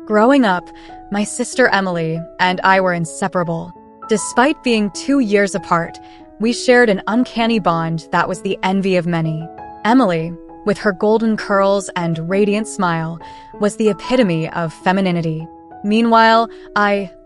Growing up, my sister Emily and I were inseparable. Despite being 2 years apart, we shared an uncanny bond that was the envy of many. Emily, with her golden curls and radiant smile, was the epitome of femininity. Meanwhile,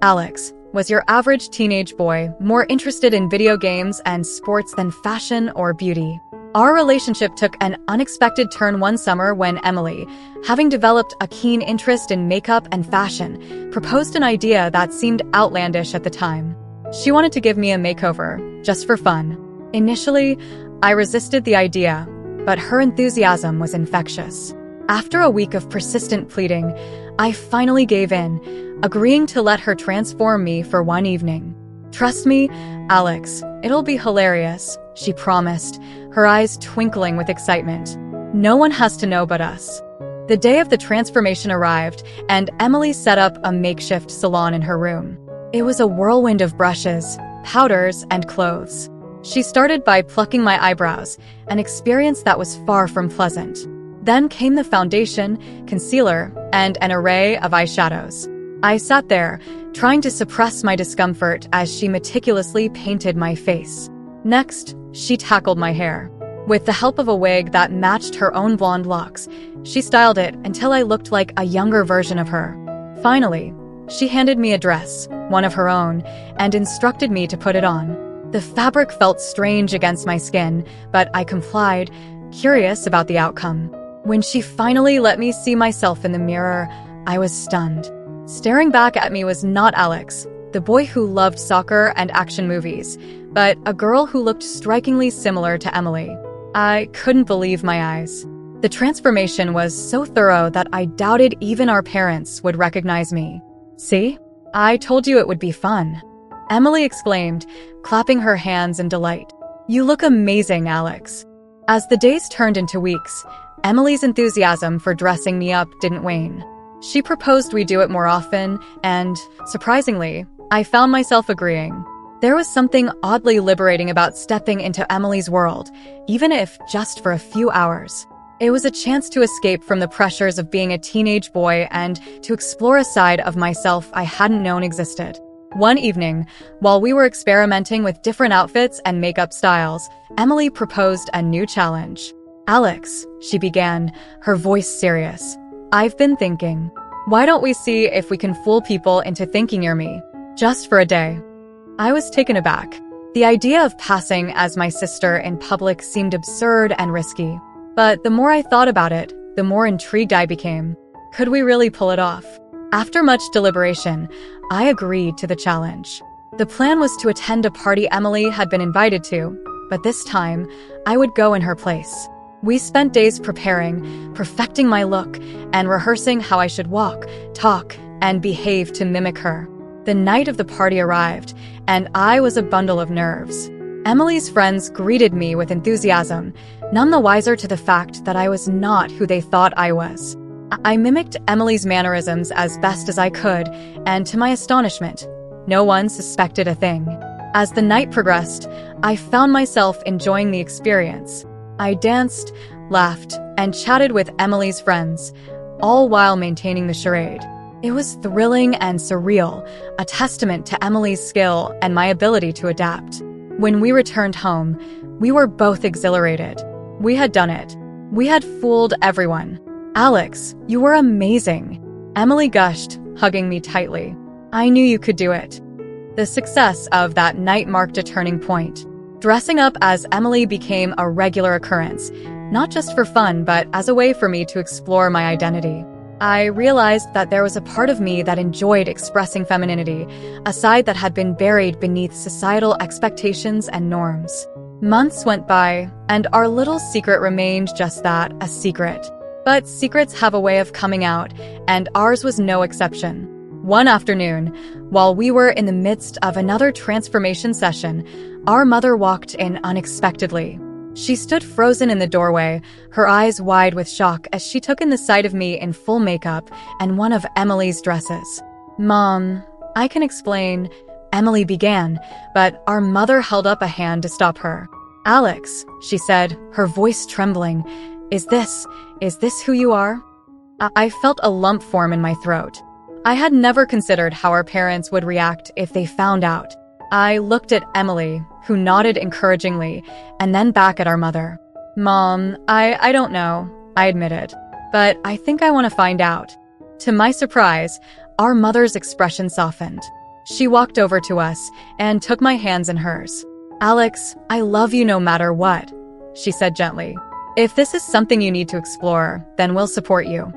Alex, was your average teenage boy, more interested in video games and sports than fashion or beauty. Our relationship took an unexpected turn one summer when Emily, having developed a keen interest in makeup and fashion, proposed an idea that seemed outlandish at the time. She wanted to give me a makeover, just for fun. Initially, I resisted the idea, but her enthusiasm was infectious. After a week of persistent pleading, I finally gave in, agreeing to let her transform me for one evening. "Trust me, Alex, it'll be hilarious," she promised, her eyes twinkling with excitement. "No one has to know but us." The day of the transformation arrived, and Emily set up a makeshift salon in her room. It was a whirlwind of brushes, powders, and clothes. She started by plucking my eyebrows, an experience that was far from pleasant. Then came the foundation, concealer, and an array of eyeshadows. I sat there, trying to suppress my discomfort as she meticulously painted my face. Next, she tackled my hair. With the help of a wig that matched her own blonde locks, she styled it until I looked like a younger version of her. Finally, she handed me a dress, one of her own, and instructed me to put it on. The fabric felt strange against my skin, but I complied, curious about the outcome. When she finally let me see myself in the mirror, I was stunned. Staring back at me was not Alex, the boy who loved soccer and action movies, but a girl who looked strikingly similar to Emily. I couldn't believe my eyes. The transformation was so thorough that I doubted even our parents would recognize me. "See? I told you it would be fun," Emily exclaimed, clapping her hands in delight. "You look amazing, Alex." As the days turned into weeks, Emily's enthusiasm for dressing me up didn't wane. She proposed we do it more often, and, surprisingly, I found myself agreeing. There was something oddly liberating about stepping into Emily's world, even if just for a few hours. It was a chance to escape from the pressures of being a teenage boy and to explore a side of myself I hadn't known existed. One evening, while we were experimenting with different outfits and makeup styles, Emily proposed a new challenge. "Alex," she began, her voice serious, "I've been thinking. Why don't we see if we can fool people into thinking you're me? Just for a day." I was taken aback. The idea of passing as my sister in public seemed absurd and risky. But the more I thought about it, the more intrigued I became. Could we really pull it off? After much deliberation, I agreed to the challenge. The plan was to attend a party Emily had been invited to, but this time, I would go in her place. We spent days preparing, perfecting my look, and rehearsing how I should walk, talk, and behave to mimic her. The night of the party arrived, and I was a bundle of nerves. Emily's friends greeted me with enthusiasm, none the wiser to the fact that I was not who they thought I was. I mimicked Emily's mannerisms as best as I could, and to my astonishment, no one suspected a thing. As the night progressed, I found myself enjoying the experience. I danced, laughed, and chatted with Emily's friends, all while maintaining the charade. It was thrilling and surreal, a testament to Emily's skill and my ability to adapt. When we returned home, we were both exhilarated. We had done it. We had fooled everyone. "Alex, you were amazing," Emily gushed, hugging me tightly. "I knew you could do it." The success of that night marked a turning point. Dressing up as Emily became a regular occurrence, not just for fun, but as a way for me to explore my identity. I realized that there was a part of me that enjoyed expressing femininity, a side that had been buried beneath societal expectations and norms. Months went by, and our little secret remained just that, a secret. But secrets have a way of coming out, and ours was no exception. One afternoon, while we were in the midst of another transformation session, our mother walked in unexpectedly. She stood frozen in the doorway, her eyes wide with shock as she took in the sight of me in full makeup and one of Emily's dresses. "Mom, I can explain," Emily began, but our mother held up a hand to stop her. "Alex," she said, her voice trembling, Is this who you are?" I felt a lump form in my throat. I had never considered how our parents would react if they found out. I looked at Emily, who nodded encouragingly, and then back at our mother. "Mom, I don't know," I admitted, "but I think I want to find out." To my surprise, our mother's expression softened. She walked over to us and took my hands in hers. "Alex, I love you no matter what," she said gently. "If this is something you need to explore, then we'll support you."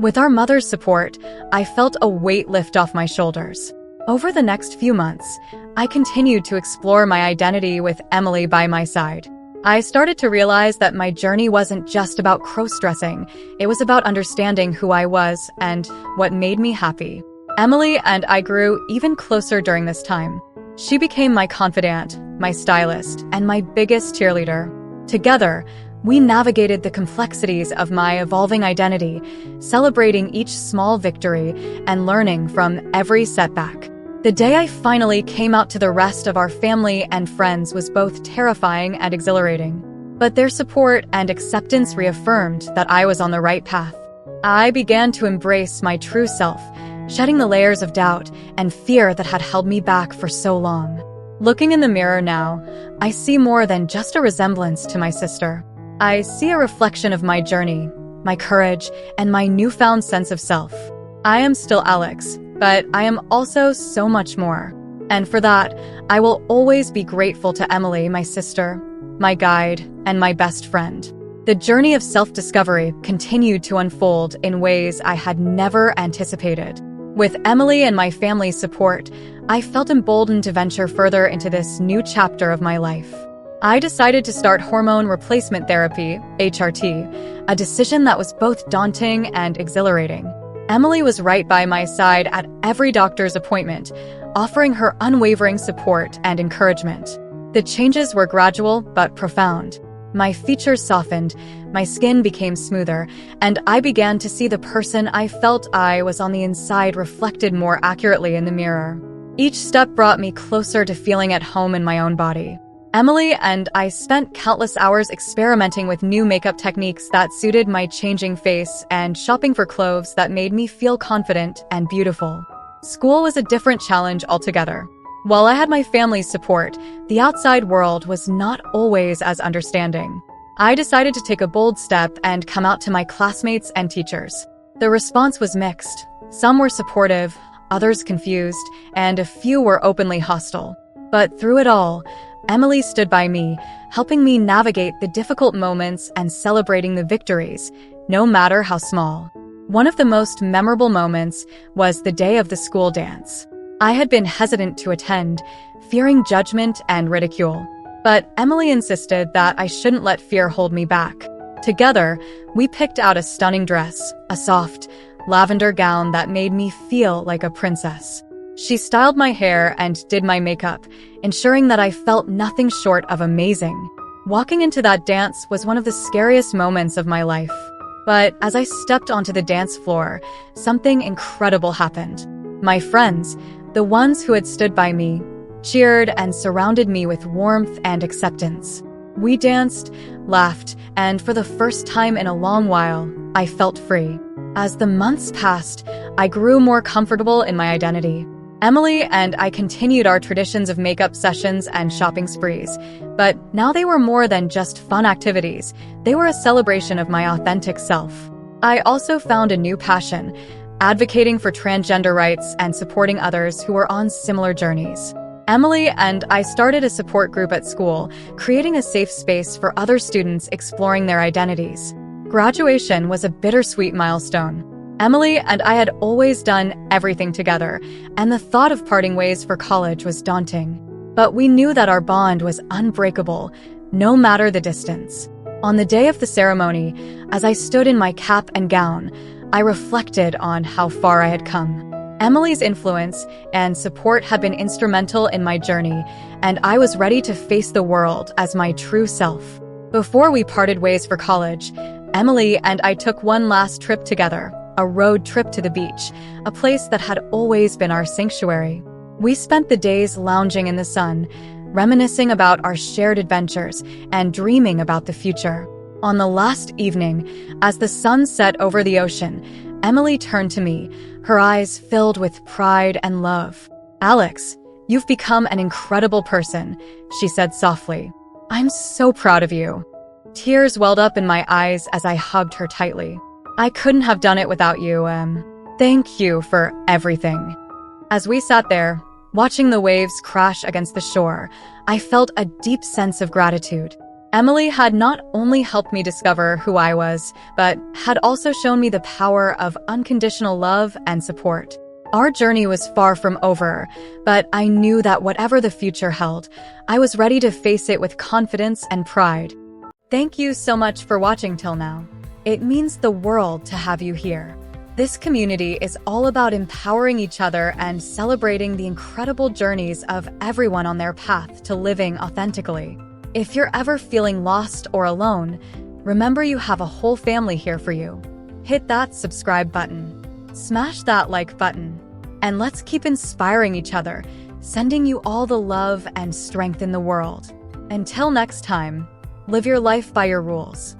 With our mother's support, I felt a weight lift off my shoulders. Over the next few months, I continued to explore my identity with Emily by my side. I started to realize that my journey wasn't just about cross-dressing. It was about understanding who I was and what made me happy. Emily and I grew even closer during this time. She became my confidant, my stylist, and my biggest cheerleader. Together, we navigated the complexities of my evolving identity, celebrating each small victory and learning from every setback. The day I finally came out to the rest of our family and friends was both terrifying and exhilarating. But their support and acceptance reaffirmed that I was on the right path. I began to embrace my true self, shedding the layers of doubt and fear that had held me back for so long. Looking in the mirror now, I see more than just a resemblance to my sister. I see a reflection of my journey, my courage, and my newfound sense of self. I am still Alex, but I am also so much more. And for that, I will always be grateful to Emily, my sister, my guide, and my best friend. The journey of self-discovery continued to unfold in ways I had never anticipated. With Emily and my family's support, I felt emboldened to venture further into this new chapter of my life. I decided to start hormone replacement therapy, HRT, a decision that was both daunting and exhilarating. Emily was right by my side at every doctor's appointment, offering her unwavering support and encouragement. The changes were gradual but profound. My features softened, my skin became smoother, and I began to see the person I felt I was on the inside reflected more accurately in the mirror. Each step brought me closer to feeling at home in my own body. Emily and I spent countless hours experimenting with new makeup techniques that suited my changing face and shopping for clothes that made me feel confident and beautiful. School was a different challenge altogether. While I had my family's support, the outside world was not always as understanding. I decided to take a bold step and come out to my classmates and teachers. The response was mixed. Some were supportive, others confused, and a few were openly hostile. But through it all, Emily stood by me, helping me navigate the difficult moments and celebrating the victories, no matter how small. One of the most memorable moments was the day of the school dance. I had been hesitant to attend, fearing judgment and ridicule. But Emily insisted that I shouldn't let fear hold me back. Together, we picked out a stunning dress, a soft, lavender gown that made me feel like a princess. She styled my hair and did my makeup, ensuring that I felt nothing short of amazing. Walking into that dance was one of the scariest moments of my life. But as I stepped onto the dance floor, something incredible happened. My friends, the ones who had stood by me, cheered and surrounded me with warmth and acceptance. We danced, laughed, and for the first time in a long while, I felt free. As the months passed, I grew more comfortable in my identity. Emily and I continued our traditions of makeup sessions and shopping sprees, but now they were more than just fun activities. They were a celebration of my authentic self. I also found a new passion, advocating for transgender rights and supporting others who were on similar journeys. Emily and I started a support group at school, creating a safe space for other students exploring their identities. Graduation was a bittersweet milestone. Emily and I had always done everything together, and the thought of parting ways for college was daunting. But we knew that our bond was unbreakable, no matter the distance. On the day of the ceremony, as I stood in my cap and gown, I reflected on how far I had come. Emily's influence and support had been instrumental in my journey, and I was ready to face the world as my true self. Before we parted ways for college, Emily and I took one last trip together, a road trip to the beach, a place that had always been our sanctuary. We spent the days lounging in the sun, reminiscing about our shared adventures and dreaming about the future. On the last evening, as the sun set over the ocean, Emily turned to me, her eyes filled with pride and love. "Alex, you've become an incredible person," she said softly. "I'm so proud of you." Tears welled up in my eyes as I hugged her tightly. "I couldn't have done it without you, Thank you for everything." As we sat there, watching the waves crash against the shore, I felt a deep sense of gratitude. Emily had not only helped me discover who I was, but had also shown me the power of unconditional love and support. Our journey was far from over, but I knew that whatever the future held, I was ready to face it with confidence and pride. Thank you so much for watching till now. It means the world to have you here. This community is all about empowering each other and celebrating the incredible journeys of everyone on their path to living authentically. If you're ever feeling lost or alone, remember you have a whole family here for you. Hit that subscribe button, smash that like button, and let's keep inspiring each other, sending you all the love and strength in the world. Until next time, live your life by your rules.